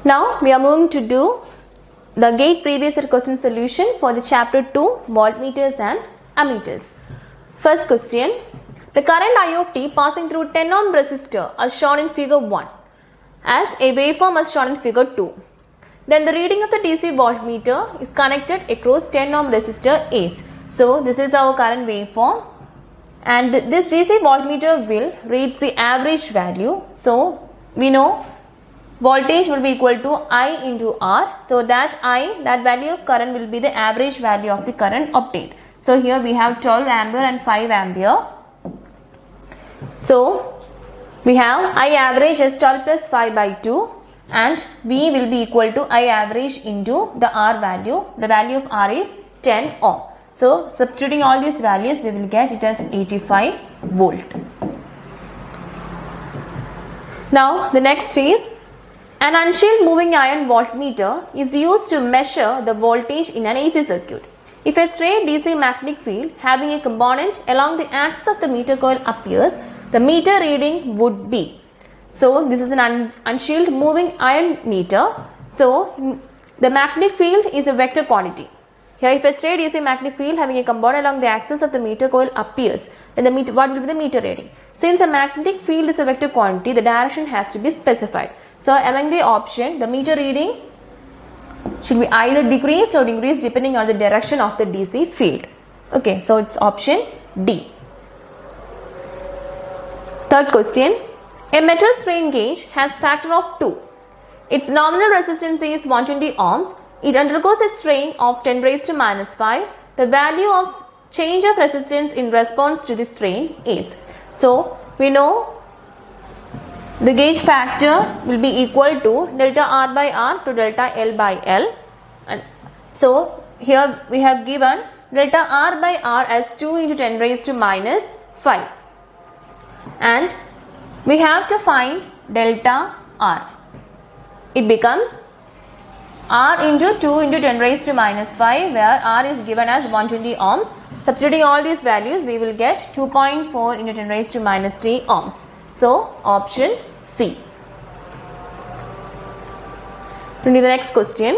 Now we are moving to do the GATE previous year question solution for the chapter 2 voltmeters and ammeters. First question, the current I of t passing through 10 ohm resistor as shown in figure 1 as a waveform as shown in figure 2. Then the reading of the DC voltmeter is connected across 10 ohm resistor ACE. So this is our current waveform and this DC voltmeter will read the average value. So we know voltage will be equal to I into R. So that value of current will be the average value of the current obtained. So here we have 12 ampere and 5 ampere. So we have I average as 12 plus 5 by 2 and V will be equal to I average into the R value. The value of R is 10 ohm. So substituting all these values we will get it as 85 volt. Now the next is an unshielded moving iron voltmeter is used to measure the voltage in an AC circuit. If a straight DC magnetic field having a component along the axis of the meter coil appears, the meter reading would be. So this is an unshielded moving iron meter. So the magnetic field is a vector quantity. Here if a straight DC magnetic field having a component along the axis of the meter coil appears, then what will be the meter reading? Since a magnetic field is a vector quantity, the direction has to be specified. So among the option, the meter reading should be either decreased or increased depending on the direction of the DC field. Okay, so it's option D. Third question, a metal strain gauge has factor of 2. Its nominal resistance is 120 ohms. It undergoes a strain of 10 raised to minus 5. The value of change of resistance in response to the strain is. So we know the gauge factor will be equal to delta R by R to delta L by L. And so here we have given delta R by R as 2 into 10 raised to minus 5. And we have to find delta R. It becomes R into 2 into 10 raised to minus 5 where R is given as 120 ohms. Substituting all these values we will get 2.4 into 10 raised to minus 3 ohms. So option C. To the next question.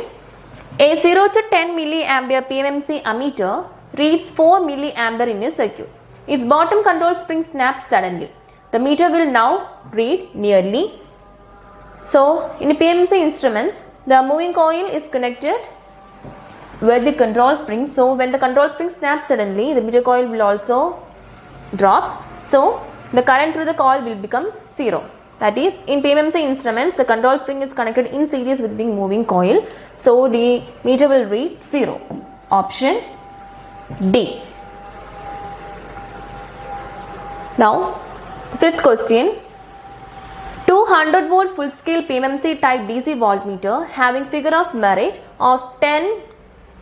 A 0 to 10 milliampere PMMC ammeter reads 4 milliampere in a circuit. Its bottom control spring snaps suddenly. The meter will now read nearly. So in PMMC instruments, the moving coil is connected with the control spring. So when the control spring snaps suddenly, the meter coil will also drops. So the current through the coil will become 0. That is, in PMMC instruments, the control spring is connected in series with the moving coil. So the meter will read 0. Option D. Now, the fifth question. 200 volt full scale PMMC type DC voltmeter having figure of merit of 10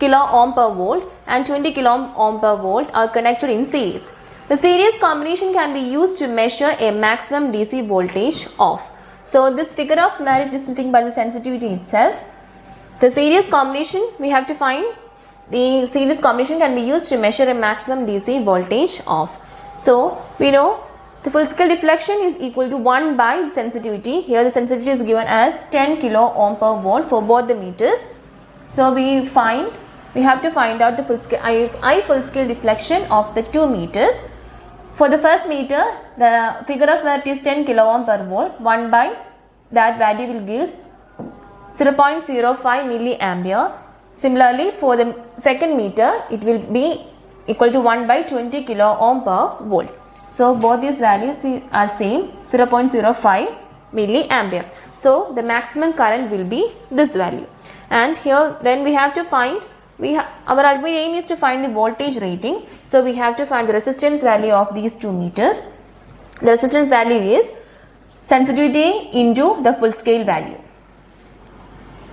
kilo ohm per volt and 20 kilo ohm per volt are connected in series. The series combination can be used to measure a maximum DC voltage of. So this figure of merit is nothing but the sensitivity itself. The series combination we have to find. The series combination can be used to measure a maximum DC voltage of. So we know the full scale deflection is equal to 1 by the sensitivity. Here the sensitivity is given as 10 kilo ohm per volt for both the meters. So we have to find out the full scale I full scale deflection of the 2 meters. For the first meter, the figure of merit is 10 kilo ohm per volt. 1 by that value will give 0.05 milliampere. Similarly, for the second meter, it will be equal to 1 by 20 kilo ohm per volt. So both these values are same, 0.05 milliampere. So the maximum current will be this value. And here then we have to find, our ultimate aim is to find the voltage rating. So we have to find the resistance value of these 2 meters. The resistance value is sensitivity into the full scale value.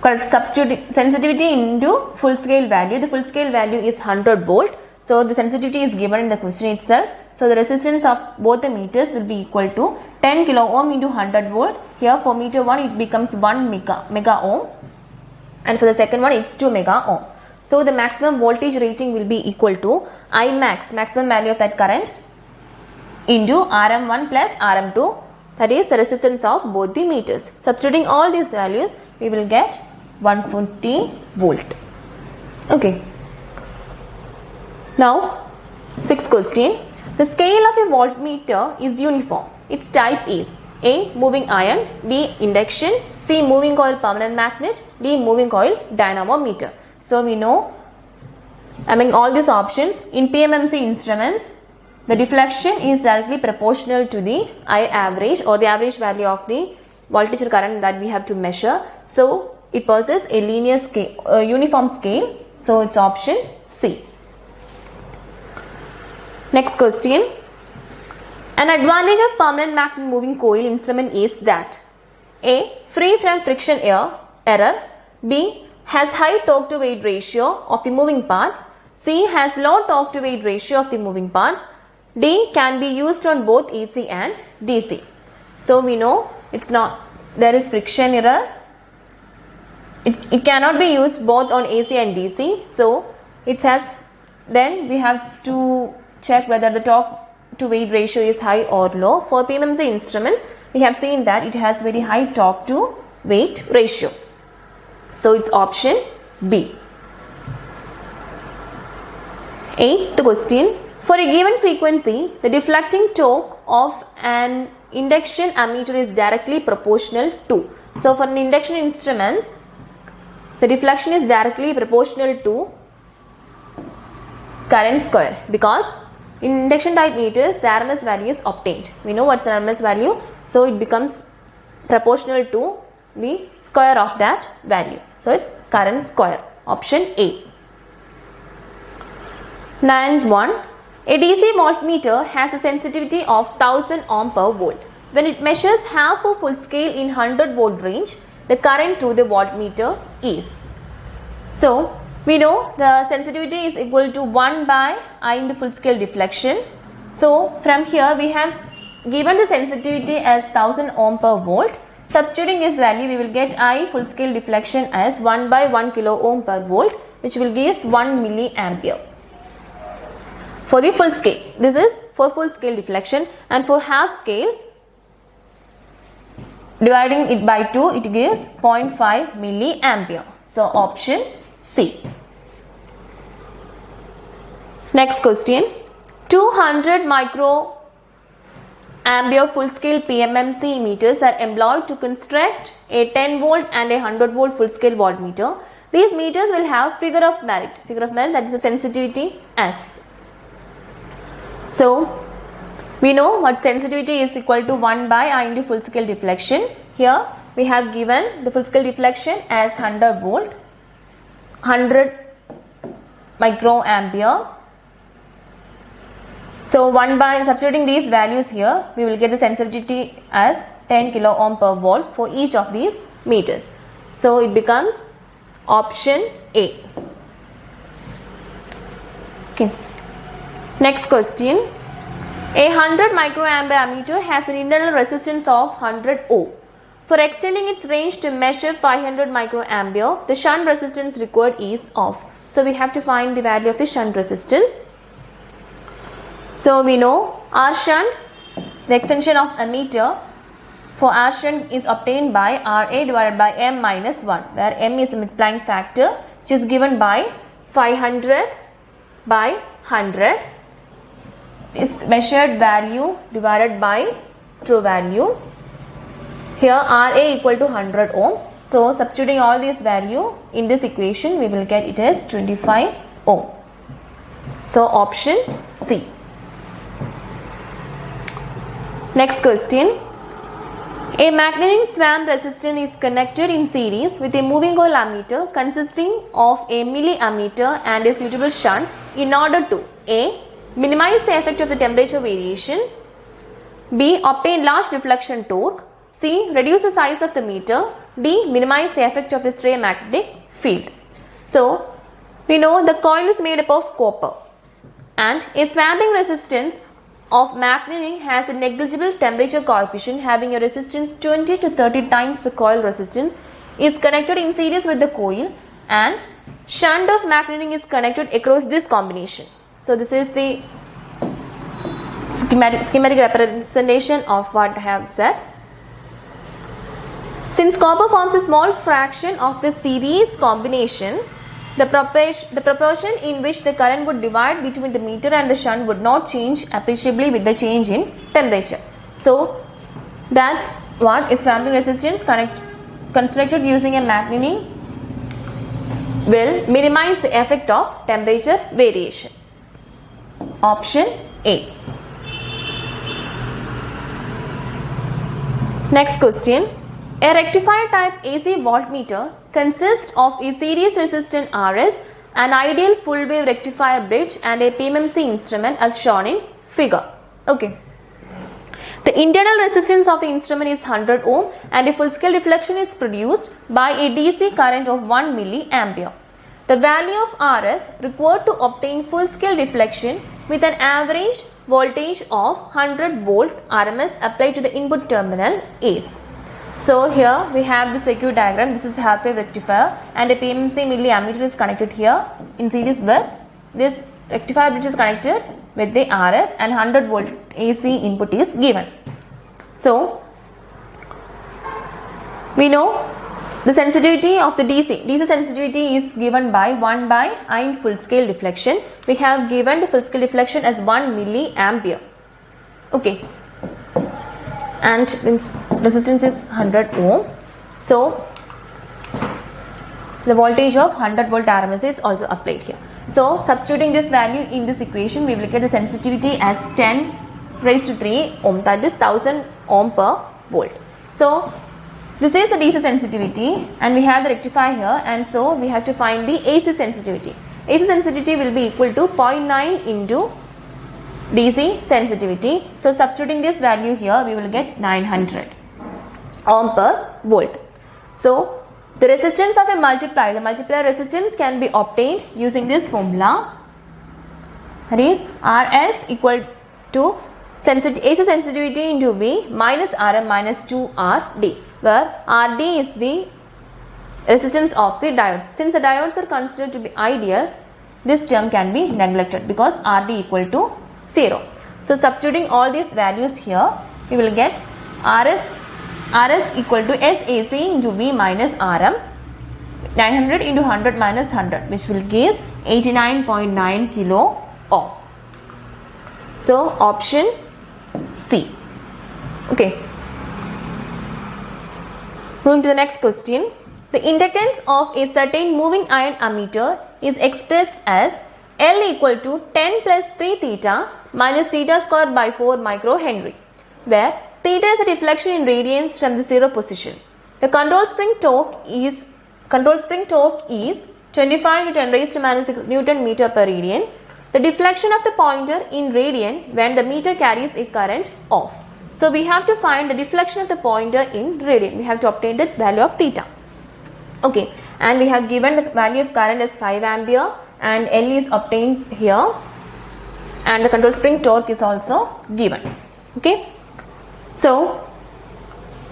Substitute sensitivity into full scale value. The full scale value is 100 volt. So the sensitivity is given in the question itself. So the resistance of both the meters will be equal to 10 kilo ohm into 100 volt. Here for meter 1 it becomes 1 mega ohm. And for the second one it's 2 mega ohm. So the maximum voltage rating will be equal to I max, maximum value of that current, into RM1 plus RM2, that is the resistance of both the meters. Substituting all these values we will get 140 volt. Okay. Now, sixth question. The scale of a voltmeter is uniform. Its type is A. Moving iron, B. Induction, C. Moving coil permanent magnet, D. Moving coil dynamometer. So we know among all these options in PMMC instruments, the deflection is directly proportional to the I average or the average value of the voltage or current that we have to measure. So it possesses a linear scale, uniform scale. So it's option C. Next question. An advantage of permanent magnet moving coil instrument is that A. Free from friction error, B. Has high torque to weight ratio of the moving parts, C. Has low torque to weight ratio of the moving parts, D. Can be used on both AC and DC. So we know it's not, there is friction error. It cannot be used both on AC and DC. So it has, then we have to check whether the torque to weight ratio is high or low. For PMMC instruments, we have seen that it has very high torque to weight ratio. So it's option B. Eighth question. For a given frequency, the deflecting torque of an induction ammeter is directly proportional to. So for an induction instruments, the deflection is directly proportional to current square, because in induction type meters the RMS value is obtained. We know what's the RMS value, so it becomes proportional to the square of that value. So it's current square, option A. Ninth one. A DC voltmeter has a sensitivity of 1000 ohm per volt. When it measures half a full scale in 100 volt range, the current through the voltmeter is. So we know the sensitivity is equal to 1 by I in the full scale deflection. So from here we have given the sensitivity as 1000 ohm per volt. Substituting this value, we will get I full scale deflection as 1 by 1 kilo ohm per volt, which will give us 1 milliampere. For the full scale, this is for full scale deflection, and for half scale, dividing it by 2, it gives 0.5 milliampere. So option C. Next question. 200 microampere full scale PMMC meters are employed to construct a 10 volt and a 100 volt full scale voltmeter. These meters will have figure of merit. Figure of merit, that is the sensitivity S. So we know what sensitivity is equal to 1 by I into full scale deflection. Here we have given the full scale deflection as 100 volt, 100 microampere. So 1 by, substituting these values here, we will get the sensitivity as 10 kilo ohm per volt for each of these meters. So it becomes option A. Okay. Next question. A 100 microampere ammeter has an internal resistance of 100 ohm. For extending its range to measure 500 microampere, the shunt resistance required is of. So we have to find the value of the shunt resistance. So we know R shunt, the extension of ammeter for R shunt is obtained by RA divided by M minus 1, where M is a multiplying factor which is given by 500 by 100 is measured value divided by true value. Here RA equal to 100 ohm. So substituting all these value in this equation, we will get it as 25 ohm. So option C. Next question. A magnetic swamp resistor is connected in series with a moving coil ammeter consisting of a milliammeter and a suitable shunt in order to A. Minimize the effect of the temperature variation, B. Obtain large deflection torque, C. Reduce the size of the meter, D. Minimize the effect of the stray magnetic field. So we know the coil is made up of copper, and a swamping resistance of magnetic has a negligible temperature coefficient having a resistance 20 to 30 times the coil resistance, is connected in series with the coil, and shunt of magnetic is connected across this combination. So this is the schematic representation of what I have said. Since copper forms a small fraction of the series combination, the proportion in which the current would divide between the meter and the shunt would not change appreciably with the change in temperature. So that's what is sampling resistance constructed using a magnetic will minimize the effect of temperature variation. Option A. Next question. A rectifier type AC voltmeter consists of a series resistant RS, an ideal full wave rectifier bridge and a PMMC instrument as shown in figure. Okay. The internal resistance of the instrument is 100 ohm and a full scale deflection is produced by a DC current of 1 milliampere. The value of RS required to obtain full scale deflection with an average voltage of 100 volt RMS applied to the input terminal is. So here we have the circuit diagram. This is half wave rectifier and a PMMC milliammeter is connected here in series with this rectifier which is connected with the RS and 100 volt AC input is given. So we know the sensitivity of the DC sensitivity is given by 1 by I in full scale deflection. We have given the full scale deflection as 1 milliampere. Okay. And resistance is 100 ohm. So the voltage of 100 volt RMS is also applied here. So substituting this value in this equation, we will get the sensitivity as 10 raised to 3 ohm, that is 1000 ohm per volt. So this is the DC sensitivity and we have the rectifier here, and so we have to find the AC sensitivity. AC sensitivity will be equal to 0.9 into DC sensitivity. So substituting this value here, we will get 900 ohm per volt. So the resistance of a multiplier, the multiplier resistance can be obtained using this formula, that is RS equal to AC sensitivity into V minus RM minus 2RD, where RD is the resistance of the diodes. Since the diodes are considered to be ideal, this term can be neglected because RD equal to 0. So substituting all these values here, we will get RS equal to SAC into V minus RM, 900 into 100 minus 100, which will give 89.9 kilo ohm. So option C. Okay. Moving to the next question. The inductance of a certain moving iron ammeter is expressed as L equal to 10 plus 3 theta minus theta square by 4 microhenry, where theta is a deflection in radians from the zero position. The control spring torque is 25 into 10 raised to minus 6 Newton meter per radian. The deflection of the pointer in radian when the meter carries a current of. So we have to find the deflection of the pointer in radian. We have to obtain the value of theta. Okay, and we have given the value of current as 5 ampere and L is obtained here, and the control spring torque is also given. Okay, so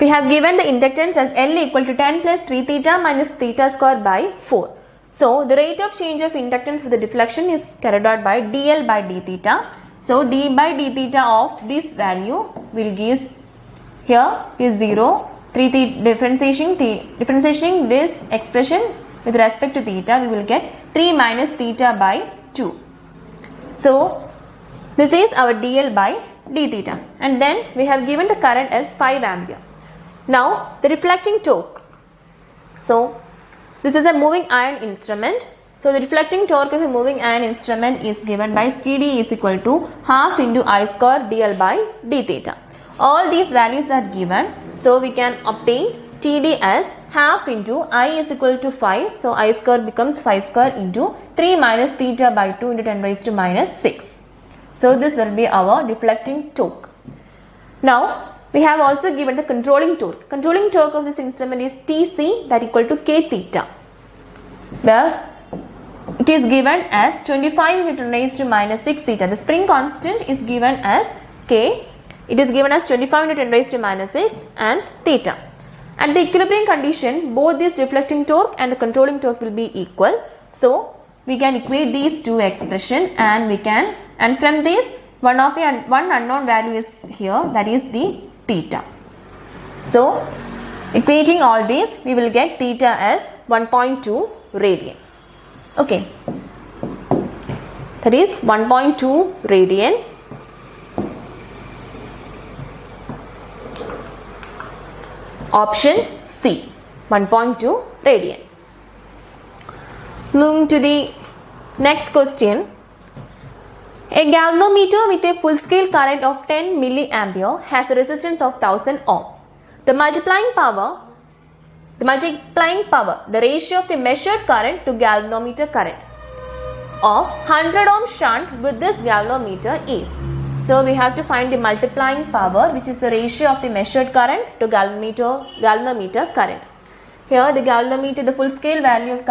we have given the inductance as L equal to 10 plus 3 theta minus theta square by 4. So the rate of change of inductance with the deflection is carried out by dl by d theta. So d by d theta of this value will give here is 0. Differentiating this expression with respect to theta, we will get 3 minus theta by 2. So this is our dl by d theta, and then we have given the current as 5 ampere. Now the reflecting torque. So this is a moving iron instrument. So the reflecting torque of a moving iron instrument is given by Td is equal to half into I square dl by d theta. All these values are given, so we can obtain Td as half into I is equal to 5. So I square becomes 5 square into 3 minus theta by 2 into 10 raised to minus 6. So this will be our deflecting torque. Now we have also given the controlling torque. Controlling torque of this instrument is Tc, that equal to k theta, where it is given as 25 into 10 raised to minus 6 theta. The spring constant is given as k. It is given as 25 into 10 raised to minus 6 and theta. At the equilibrium condition, both this deflecting torque and the controlling torque will be equal. So we can equate these two expressions, and from this one unknown value is here, that is the theta. So Equating all these, we will get theta as 1.2 radian. Okay, that is 1.2 radian. Option C, 1.2 radian. Moving to the next question. A galvanometer with a full-scale current of 10 milliampere has a resistance of 1000 ohm. The multiplying power, the ratio of the measured current to galvanometer current of 100 ohm shunt with this galvanometer is. So we have to find the multiplying power, which is the ratio of the measured current to galvanometer current. Here the galvanometer, the full-scale value of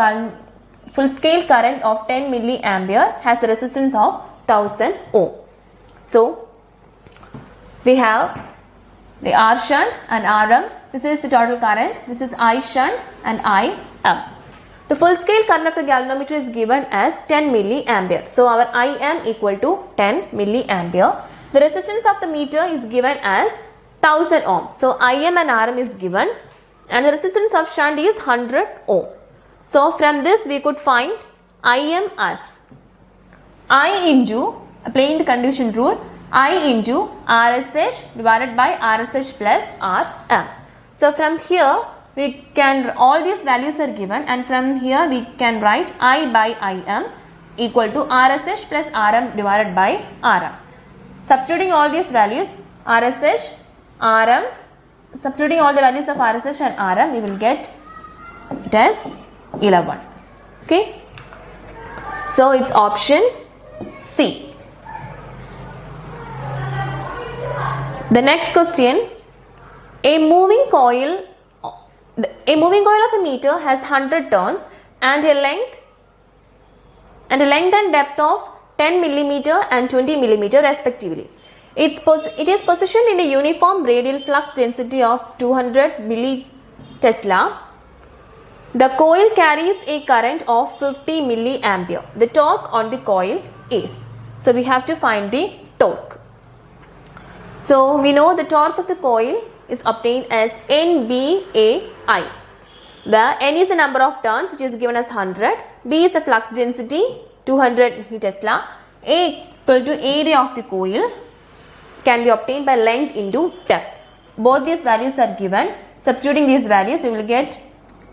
full-scale current of 10 milliampere has a resistance of 1000 ohm. So we have the R shunt and Rm. This is the total current. This is I shunt and Im. The full scale current of the galvanometer is given as 10 milliampere. So our Im equal to 10 milliampere. The resistance of the meter is given as 1000 ohm. So Im and Rm is given, and the resistance of shunt is 100 ohm. So from this we could find Im as I into, applying the condition rule, I into RSH divided by RSH plus Rm. So from here we can, all these values are given, and from here we can write I by Im equal to RSH plus Rm divided by Rm. Substituting all these values, RSH, Rm, substituting all the values of RSH and Rm, we will get it as 11. Okay. So it's option C. The next question. A moving coil of a meter has 100 turns and a length and depth of 10 mm and 20 mm respectively. It is positioned in a uniform radial flux density of 200 millitesla. The coil carries a current of 50 milliampere. The torque on the coil is. So we have to find the torque. So we know the torque of the coil is obtained as NBAI, where N is the number of turns, which is given as 100, B is the flux density 200 Tesla, A equal to area of the coil, can be obtained by length into depth. Both these values are given. Substituting these values, you will get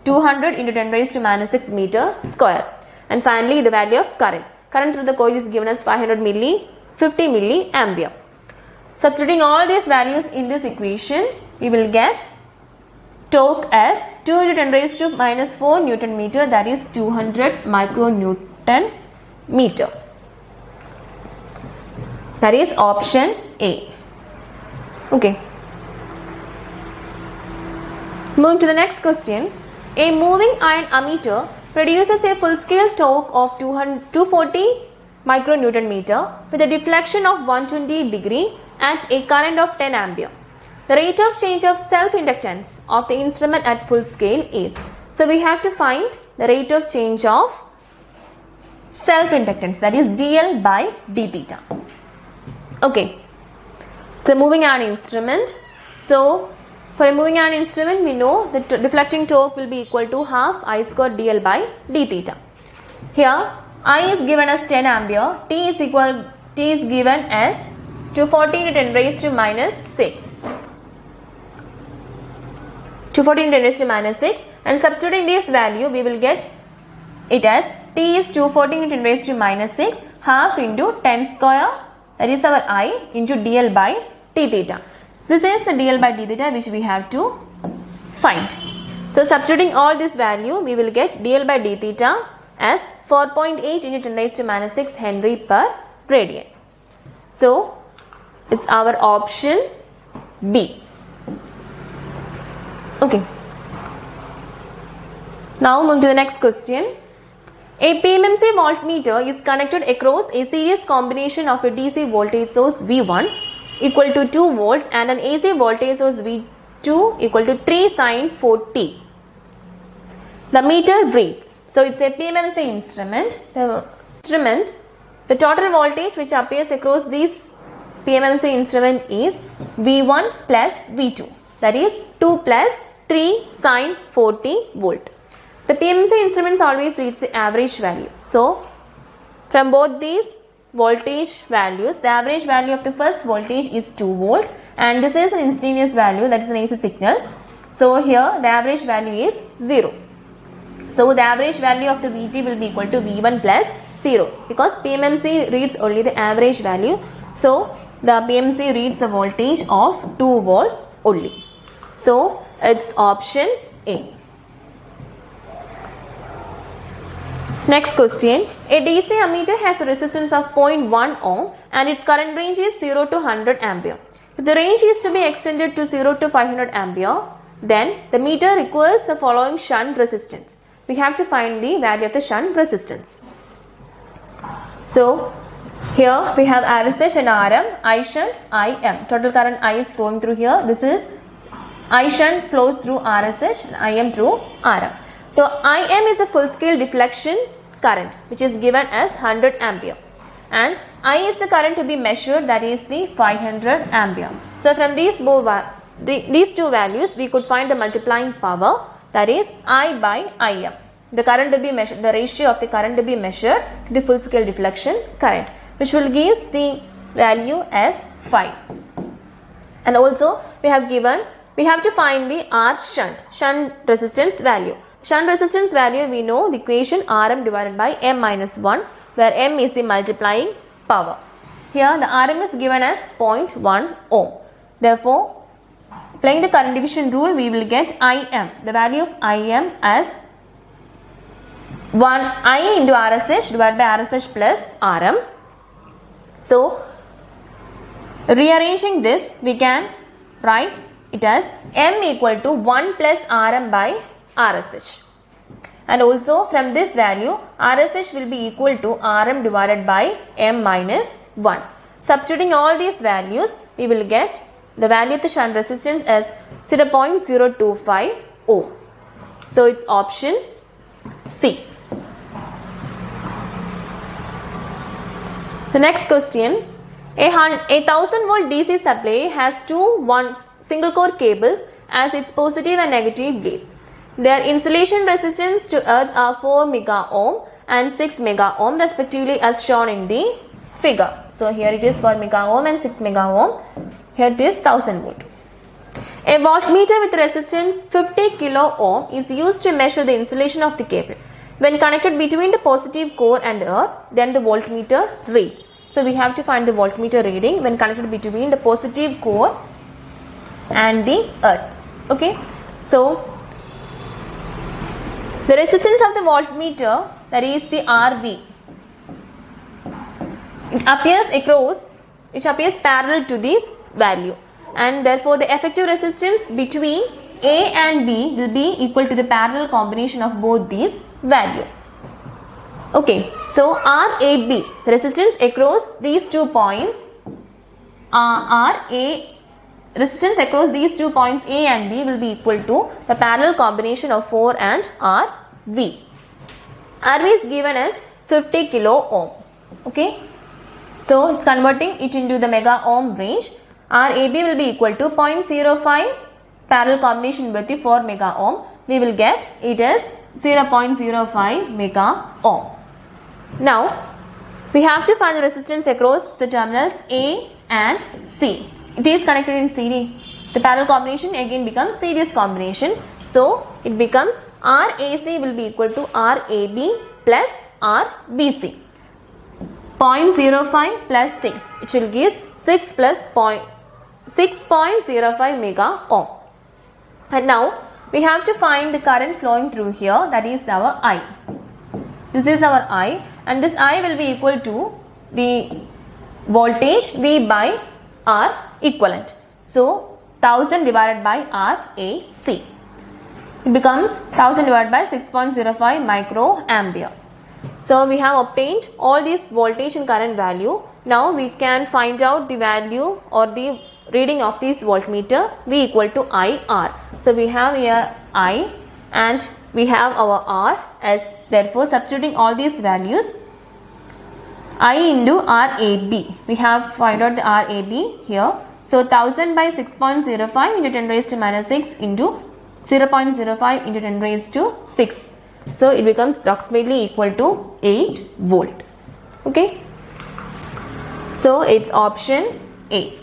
200 into 10 raised to minus 6 meter square. And finally the value of current. Current through the coil is given as 50 milliampere. Substituting all these values in this equation, we will get torque as 2 into 10 raised to minus 4 Newton meter, that is 200 micronewton meter. That is option A. Okay. Moving to the next question. A moving iron ammeter produces a full-scale torque of 240 micronewton meter with a deflection of 120 degree at a current of 10 ampere. The rate of change of self-inductance of the instrument at full scale is. So we have to find the rate of change of self-inductance, that is dl by d theta. Okay. So moving iron instrument. So for a moving iron instrument, we know the deflecting torque will be equal to half I square dl by d theta. Here I is given as 10 ampere, T is given as 240 into 10 raised to minus 6. 240 into 10 raised to minus 6, and substituting this value we will get it as T is 240 into 10 raised to minus 6 half into 10 square, that is our I, into dl by d theta. This is the dl by d theta which we have to find. So substituting all this value, we will get dl by d theta as 4.8 into 10 raised to minus 6 Henry per radian. So it's our option B. Okay. Now move to the next question. A PMMC voltmeter is connected across a series combination of a DC voltage source V1 equal to 2 volt and an AC voltage source V2 equal to 3 sin 4t. The meter reads. So it's a PMMC instrument. The total voltage which appears across this PMMC instrument is V1 plus V2, that is 2 plus 3 sine 40 volt. The PMC instruments always reads the average value. So, from both these voltage values, the average value of the first voltage is 2 volt and this is an instantaneous value, that is an AC signal. So, here the average value is 0. So, the average value of the VT will be equal to V1 plus 0 because PMMC reads only the average value. So, the PMC reads the voltage of 2 volts only. So, it's option A. Next question. A DC ammeter has a resistance of 0.1 ohm and its current range is 0 to 100 ampere. If the range is to be extended to 0 to 500 ampere, then the meter requires the following shunt resistance. We have to find the value of the shunt resistance. So, here we have RSH and RM, I shunt, IM. Total current I is flowing through here. This is I shunt flows through RSH and IM through RM. So, IM is a full scale deflection current which is given as 100 ampere and I is the current to be measured, that is the 500 ampere. So, from these two values we could find the multiplying power, that is I by IM. The current to be measured, the ratio of the current to be measured to the full scale deflection current, which will give the value as 5. And also we have to find the R shunt resistance value. Shunt resistance value, we know the equation Rm divided by M minus 1, where M is the multiplying power. Here the Rm is given as 0.1 ohm. Therefore, applying the current division rule, we will get Im, the value of Im as 1 I into RSH divided by RSH plus Rm. So, rearranging this, we can write it as M equal to 1 plus Rm by RSH. And also from this value, RSH will be equal to Rm divided by M minus 1. Substituting all these values, we will get the value of the shunt resistance as 0.025 ohm. So, it's option C. The next question. A 1000 volt DC supply has two single core cables as its positive and negative blades. Their insulation resistance to earth are 4 mega ohm and 6 mega ohm respectively as shown in the figure. So, here it is 4 mega ohm and 6 mega ohm. Here it is 1000 volt. A voltmeter with resistance 50 kilo ohm is used to measure the insulation of the cable. When connected between the positive core and the earth, then the voltmeter reads. So, we have to find the voltmeter reading when connected between the positive core and the earth. Okay. So, the resistance of the voltmeter, that is the RV, it appears parallel to this value, and therefore the effective resistance between A and B will be equal to the parallel combination of both these values. Okay, so RAB, resistance across these 2 points, resistance across these 2 points A and B will be equal to the parallel combination of 4 and RV. RV is given as 50 kilo ohm. Okay, so it's converting it into the mega ohm range. RAB will be equal to 0.05 parallel combination with the 4 mega ohm. We will get it as 0.05 mega ohm. Now, we have to find the resistance across the terminals A and C. It is connected in CD. The parallel combination again becomes series combination. So, it becomes RAC will be equal to RAB plus RBC. 0.05 plus 6, which will give 6 plus 6.05 mega ohm. And now, we have to find the current flowing through here, that is our I. This is our I, and this I will be equal to the voltage V by R equivalent. So, 1000 divided by RAC. It becomes 1000 divided by 6.05 microampere. So, we have obtained all these voltage and current value. Now, we can find out the value or the reading of this voltmeter V equal to IR. So, we have here I and we have our R, as therefore substituting all these values, I into RAB. We have find out the RAB here. So, 1000 by 6.05 into 10 raised to minus 6 into 0.05 into 10 raised to 6. So it becomes approximately equal to 8 volt. Okay. So it's option A.